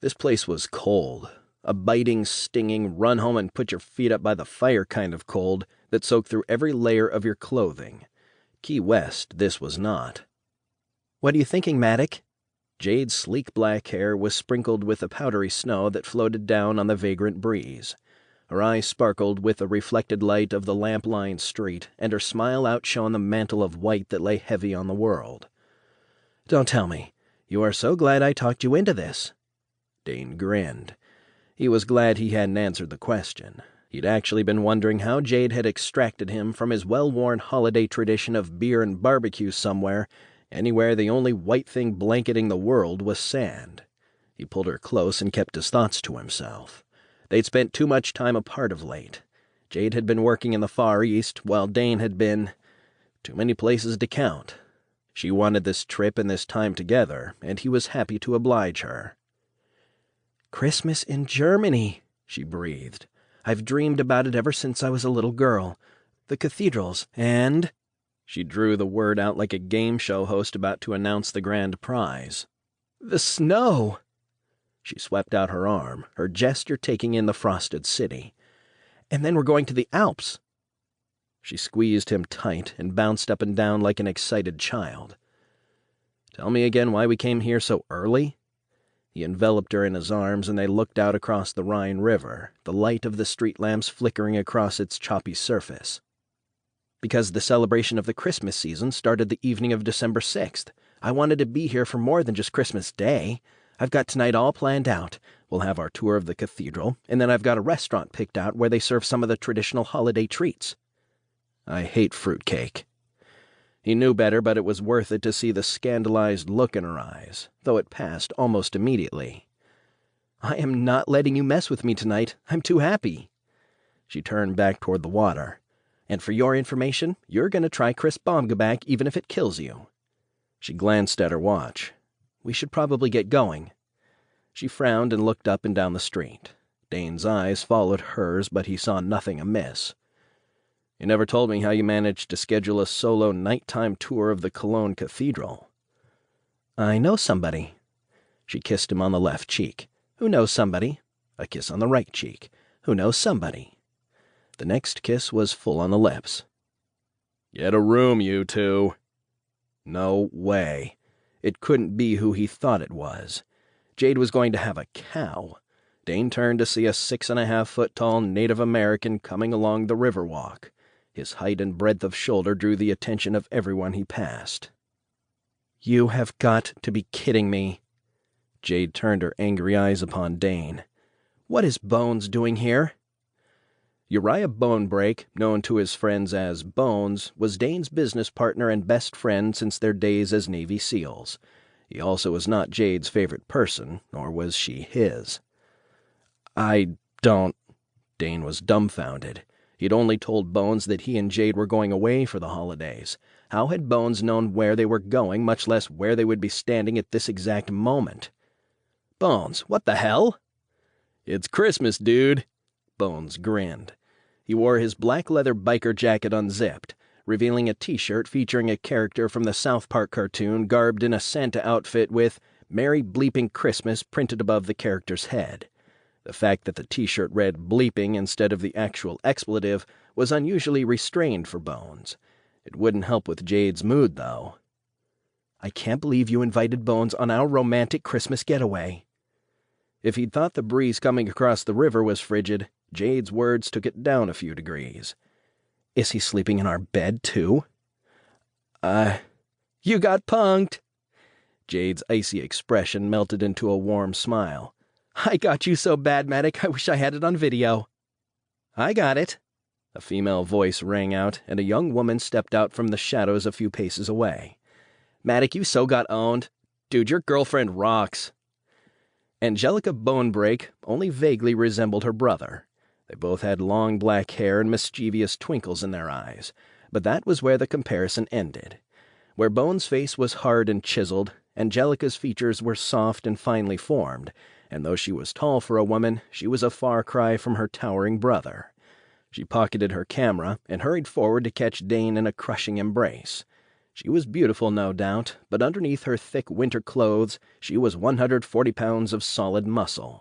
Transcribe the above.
This place was cold, a biting, stinging, run-home-and-put-your-feet-up-by-the-fire kind of cold that soaked through every layer of your clothing. Key West, this was not. "What are you thinking, Maddock?" Jade's sleek black hair was sprinkled with the powdery snow that floated down on the vagrant breeze. Her eyes sparkled with the reflected light of the lamp-lined street, and her smile outshone the mantle of white that lay heavy on the world. "Don't tell me. You are so glad I talked you into this." Dane grinned. He was glad he hadn't answered the question. He'd actually been wondering how Jade had extracted him from his well-worn holiday tradition of beer and barbecue somewhere, anywhere the only white thing blanketing the world was sand. He pulled her close and kept his thoughts to himself. They'd spent too much time apart of late. Jade had been working in the Far East, while Dane had been... too many places to count. She wanted this trip and this time together, and he was happy to oblige her. "Christmas in Germany," she breathed. "I've dreamed about it ever since I was a little girl. The cathedrals, and—" She drew the word out like a game show host about to announce the grand prize. "The snow!" She swept out her arm, her gesture taking in the frosted city. "And then we're going to the Alps." She squeezed him tight and bounced up and down like an excited child. "Tell me again why we came here so early?" He enveloped her in his arms, and they looked out across the Rhine River, the light of the street lamps flickering across its choppy surface. "Because the celebration of the Christmas season started the evening of December 6th. I wanted to be here for more than just Christmas Day. I've got tonight all planned out. We'll have our tour of the cathedral, and then I've got a restaurant picked out where they serve some of the traditional holiday treats." "I hate fruitcake." He knew better, but it was worth it to see the scandalized look in her eyes, though it passed almost immediately. "I am not letting you mess with me tonight. I'm too happy." She turned back toward the water. "And for your information, you're going to try crisp Baumgebäck even if it kills you." She glanced at her watch. "We should probably get going." She frowned and looked up and down the street. Dane's eyes followed hers, but he saw nothing amiss. "You never told me how you managed to schedule a solo nighttime tour of the Cologne Cathedral." "I know somebody." She kissed him on the left cheek. "Who knows somebody?" A kiss on the right cheek. "Who knows somebody?" The next kiss was full on the lips. "Get a room, you two." No way. It couldn't be who he thought it was. Jade was going to have a cow. Dane turned to see a 6.5-foot-tall Native American coming along the Riverwalk. His height and breadth of shoulder drew the attention of everyone he passed. "You have got to be kidding me." Jade turned her angry eyes upon Dane. "What is Bones doing here?" Uriah Bonebrake, known to his friends as Bones, was Dane's business partner and best friend since their days as Navy SEALs. He also was not Jade's favorite person, nor was she his. "I don't—" Dane was dumbfounded. He'd only told Bones that he and Jade were going away for the holidays. How had Bones known where they were going, much less where they would be standing at this exact moment? "Bones, what the hell?" "It's Christmas, dude." Bones grinned. He wore his black leather biker jacket unzipped, revealing a T-shirt featuring a character from the South Park cartoon garbed in a Santa outfit with "Merry Bleeping Christmas" printed above the character's head. The fact that the T-shirt read bleeping instead of the actual expletive was unusually restrained for Bones. It wouldn't help with Jade's mood, though. "I can't believe you invited Bones on our romantic Christmas getaway." If he'd thought the breeze coming across the river was frigid, Jade's words took it down a few degrees. "Is he sleeping in our bed, too?" You got punked." Jade's icy expression melted into a warm smile. "I got you so bad, Maddock, I wish I had it on video." "I got it." A female voice rang out, and a young woman stepped out from the shadows a few paces away. "Maddock, you so got owned. Dude, your girlfriend rocks." Angelica Bonebrake only vaguely resembled her brother. They both had long black hair and mischievous twinkles in their eyes, but that was where the comparison ended. Where Bones' face was hard and chiseled, Angelica's features were soft and finely formed, and though she was tall for a woman, she was a far cry from her towering brother. She pocketed her camera and hurried forward to catch Dane in a crushing embrace. She was beautiful, no doubt, but underneath her thick winter clothes she was 140 pounds of solid muscle.